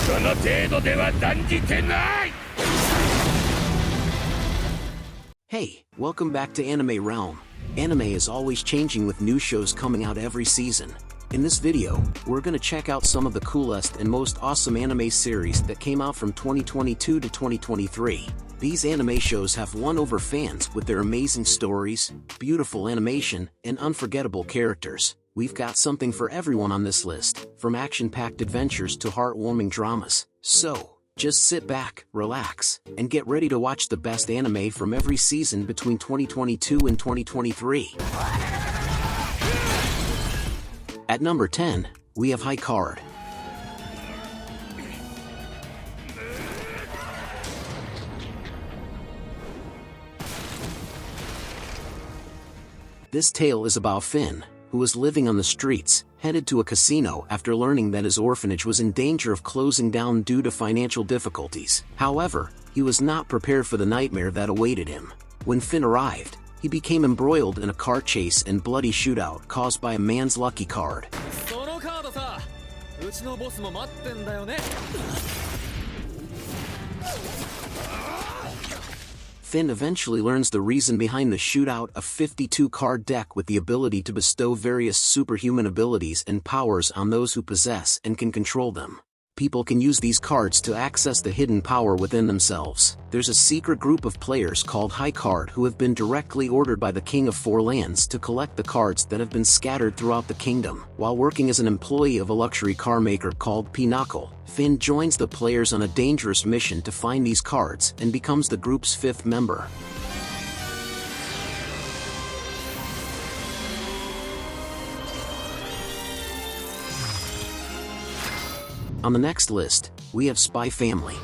その程度では断じてない。 Hey, welcome back to AnimeRealm. Anime is always changing with new shows coming out every season. In this video, we're gonna check out some of the coolest and most awesome anime series that came out from 2022 to 2023. These anime shows have won over fans with their amazing stories, beautiful animation, and unforgettable characters. We've got something for everyone on this list, from action-packed adventures to heartwarming dramas. So, just sit back, relax, and get ready to watch the best anime from every season between 2022 and 2023. At number 10, we have High Card. This tale is about Finn, who was living on the streets, headed to a casino after learning that his orphanage was in danger of closing down due to financial difficulties. However, he was not prepared for the nightmare that awaited him. When Finn arrived, he became embroiled in a car chase and bloody shootout caused by a man's lucky card. Finn eventually learns the reason behind the shootout: a 52-card deck with the ability to bestow various superhuman abilities and powers on those who possess and can control them. People can use these cards to access the hidden power within themselves. There's a secret group of players called High Card who have been directly ordered by the King of Four Lands to collect the cards that have been scattered throughout the kingdom. While working as an employee of a luxury car maker called Pinnacle, Finn joins the players on a dangerous mission to find these cards and becomes the group's 5th member. On the next list, we have Spy Family.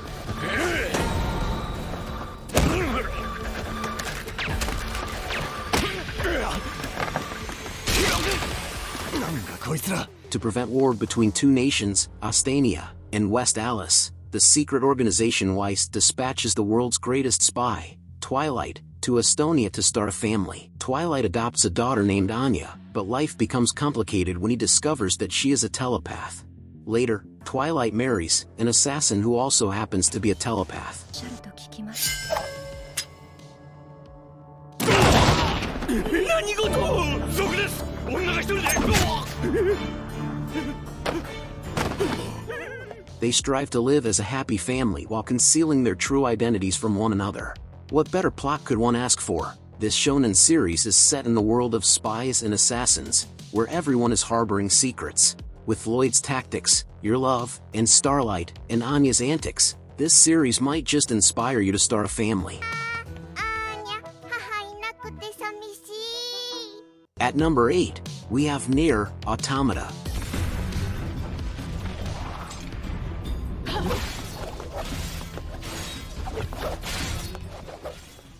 To prevent war between two nations, Ostania and West Alice, the secret organization Weiss dispatches the world's greatest spy, Twilight, to Estonia to start a family. Twilight adopts a daughter named Anya, but life becomes complicated when he discovers that she is a telepath. Later, Twilight marries an assassin who also happens to be a telepath. They strive to live as a happy family while concealing their true identities from one another. What better plot could one ask for? This shonen series is set in the world of spies and assassins, where everyone is harboring secrets. With Lloyd's tactics, your love, and Starlight, and Anya's antics, this series might just inspire you to start a family. At number 8, we have NieR Automata.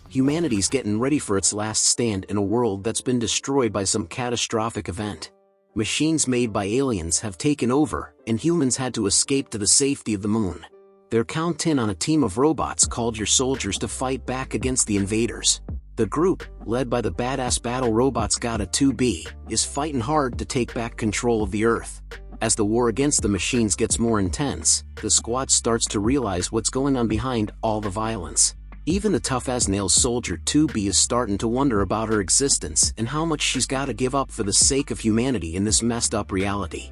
Humanity's getting ready for its last stand in a world that's been destroyed by some catastrophic event. Machines made by aliens have taken over, and humans had to escape to the safety of the moon. They're counting on a team of robots called your soldiers to fight back against the invaders. The group, led by the badass battle robots Gata 2B, is fighting hard to take back control of the Earth. As the war against the machines gets more intense, the squad starts to realize what's going on behind all the violence. Even the tough-as-nails soldier 2B is starting to wonder about her existence and how much she's gotta give up for the sake of humanity in this messed-up reality.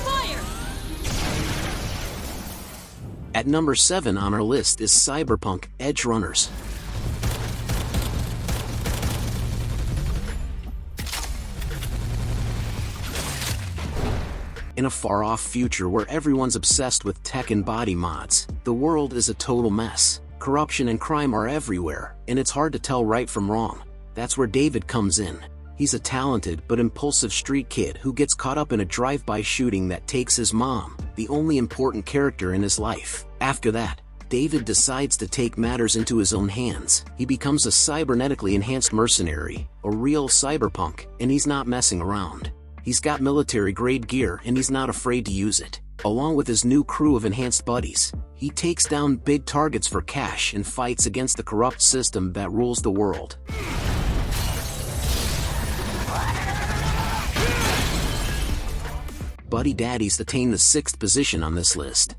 Fire! At number 7 on our list is Cyberpunk Edgerunners. In a far-off future where everyone's obsessed with tech and body mods, the world is a total mess. Corruption and crime are everywhere, and it's hard to tell right from wrong. That's where David comes in. He's a talented but impulsive street kid who gets caught up in a drive-by shooting that takes his mom, the only important character in his life. After that, David decides to take matters into his own hands. He becomes a cybernetically enhanced mercenary, a real cyberpunk, and he's not messing around. He's got military-grade gear and he's not afraid to use it. Along with his new crew of enhanced buddies, he takes down big targets for cash and fights against the corrupt system that rules the world. Buddy Daddies attain the 6th position on this list.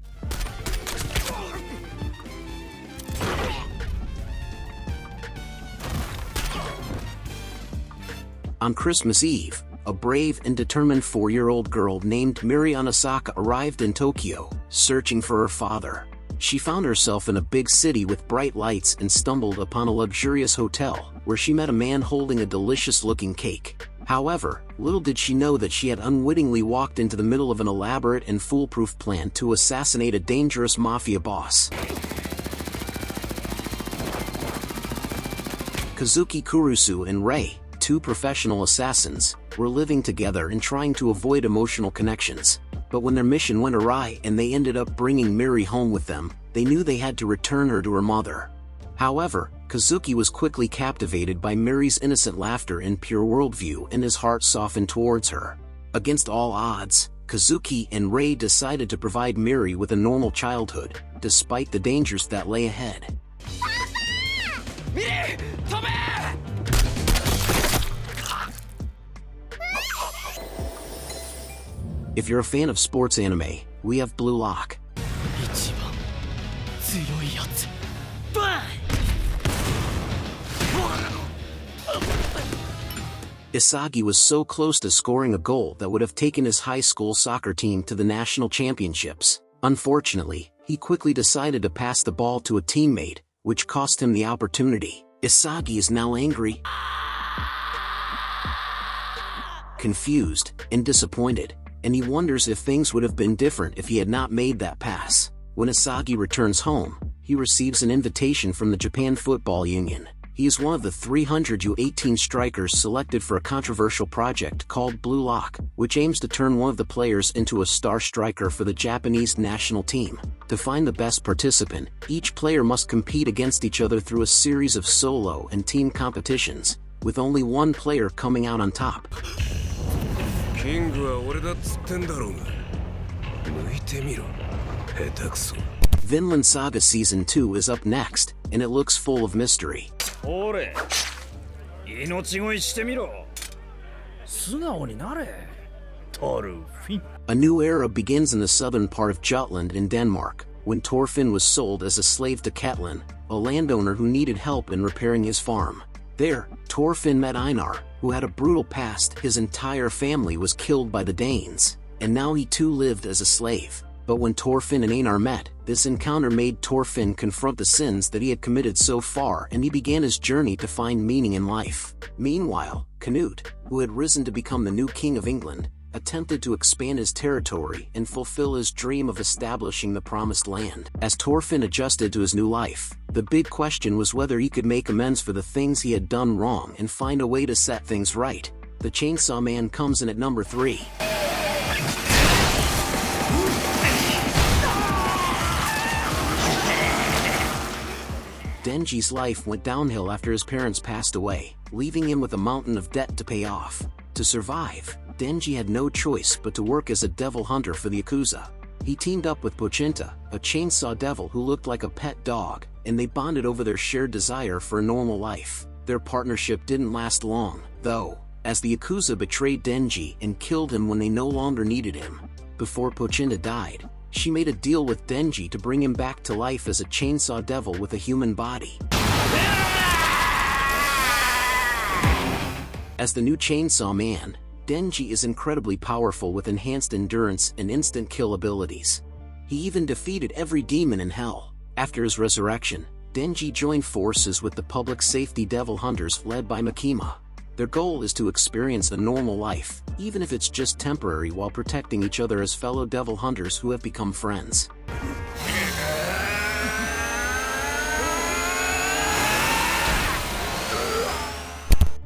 On Christmas Eve, a brave and determined 4-year-old girl named Mariana Saka arrived in Tokyo, searching for her father. She found herself in a big city with bright lights and stumbled upon a luxurious hotel, where she met a man holding a delicious-looking cake. However, little did she know that she had unwittingly walked into the middle of an elaborate and foolproof plan to assassinate a dangerous mafia boss. Kazuki Kurusu and Rei, 2 professional assassins, were living together and trying to avoid emotional connections. But when their mission went awry and they ended up bringing Miri home with them, they knew they had to return her to her mother. However, Kazuki was quickly captivated by Miri's innocent laughter and pure worldview, and his heart softened towards her. Against all odds, Kazuki and Rei decided to provide Miri with a normal childhood, despite the dangers that lay ahead. If you're a fan of sports anime, we have Blue Lock. Isagi was so close to scoring a goal that would have taken his high school soccer team to the national championships. Unfortunately, he quickly decided to pass the ball to a teammate, which cost him the opportunity. Isagi is now angry, confused, and disappointed, and he wonders if things would have been different if he had not made that pass. When Isagi returns home, he receives an invitation from the Japan Football Union. He is one of the 300 U18 strikers selected for a controversial project called Blue Lock, which aims to turn one of the players into a star striker for the Japanese national team. To find the best participant, each player must compete against each other through a series of solo and team competitions, with only one player coming out on top. Vinland Saga Season 2 is up next, and it looks full of mystery. A new era begins in the southern part of Jutland in Denmark, when Thorfinn was sold as a slave to Ketlin, a landowner who needed help in repairing his farm. There, Thorfinn met NieR, who had a brutal past. His entire family was killed by the Danes, and now he too lived as a slave. But when Thorfinn and NieR met, this encounter made Thorfinn confront the sins that he had committed so far, and he began his journey to find meaning in life. Meanwhile, Canute, who had risen to become the new king of England, attempted to expand his territory and fulfill his dream of establishing the Promised Land. As Thorfinn adjusted to his new life, the big question was whether he could make amends for the things he had done wrong and find a way to set things right. The Chainsaw Man comes in at number 3. Denji's life went downhill after his parents passed away, leaving him with a mountain of debt to pay off. To survive, Denji had no choice but to work as a devil hunter for the Yakuza. He teamed up with Pochinta, a chainsaw devil who looked like a pet dog, and they bonded over their shared desire for a normal life. Their partnership didn't last long, though, as the Yakuza betrayed Denji and killed him when they no longer needed him. Before Pochinta died, she made a deal with Denji to bring him back to life as a chainsaw devil with a human body. As the new Chainsaw Man, Denji is incredibly powerful with enhanced endurance and instant kill abilities. He even defeated every demon in hell. After his resurrection, Denji joined forces with the public safety devil hunters led by Makima. Their goal is to experience a normal life, even if it's just temporary, while protecting each other as fellow devil hunters who have become friends.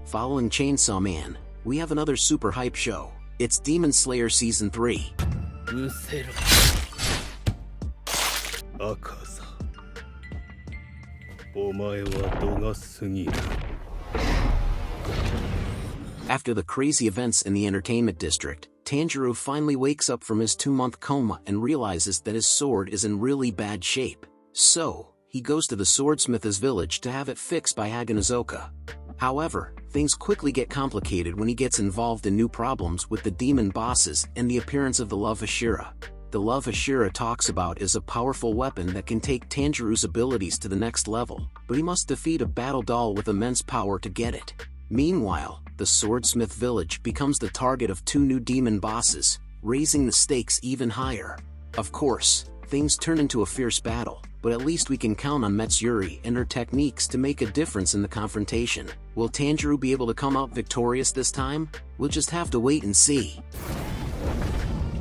Following Chainsaw Man, we have another super hype show. It's Demon Slayer Season 3. After the crazy events in the entertainment district, Tanjiro finally wakes up from his 2-month coma and realizes that his sword is in really bad shape. So, he goes to the swordsmith's village to have it fixed by Haganazoka. However, things quickly get complicated when he gets involved in new problems with the demon bosses and the appearance of the Love Ashira. The Love Ashira talks about is a powerful weapon that can take Tanjiro's abilities to the next level, but he must defeat a battle doll with immense power to get it. Meanwhile, the Swordsmith village becomes the target of 2 new demon bosses, raising the stakes even higher. Of course, things turn into a fierce battle, but at least we can count on Metsuri and her techniques to make a difference in the confrontation. Will Tanjiro be able to come out victorious this time? We'll just have to wait and see.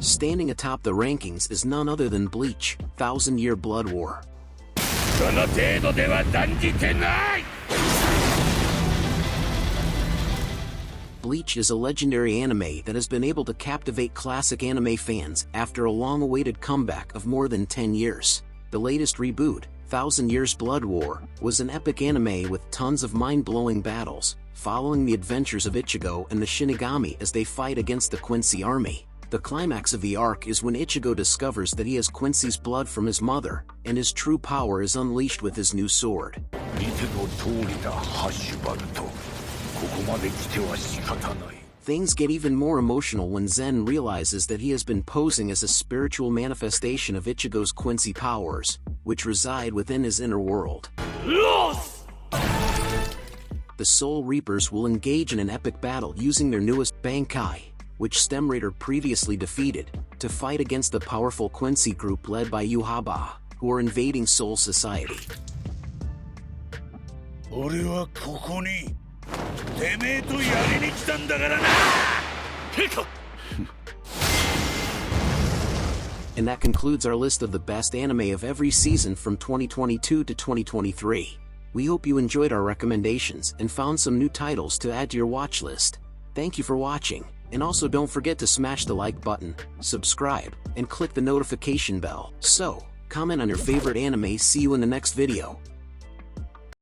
Standing atop the rankings is none other than Bleach, 1000-Year Blood War. その程度では断じてない Bleach is a legendary anime that has been able to captivate classic anime fans after a long-awaited comeback of more than 10 years. The latest reboot, 1000 Years Blood War, was an epic anime with tons of mind-blowing battles, following the adventures of Ichigo and the Shinigami as they fight against the Quincy army. The climax of the arc is when Ichigo discovers that he has Quincy's blood from his mother, and his true power is unleashed with his new sword. 見ての通りだハッシュバルトここまで来ては仕方ない Things get even more emotional when Zen realizes that he has been posing as a spiritual manifestation of Ichigo's Quincy powers, which reside within his inner world. Lost! The Soul Reapers will engage in an epic battle using their newest Bankai, which Stem Raider previously defeated, to fight against the powerful Quincy group led by Yuhaba, who are invading Soul Society. 俺はここにてめえとやりに来たんだからな And that concludes our list of the best anime of every season from 2022 to 2023. We hope you enjoyed our recommendations and found some new titles to add to your watch list. Thank you for watching, and also don't forget to smash the like button, subscribe, and click the notification bell. So, comment on your favorite anime. See you in the next video.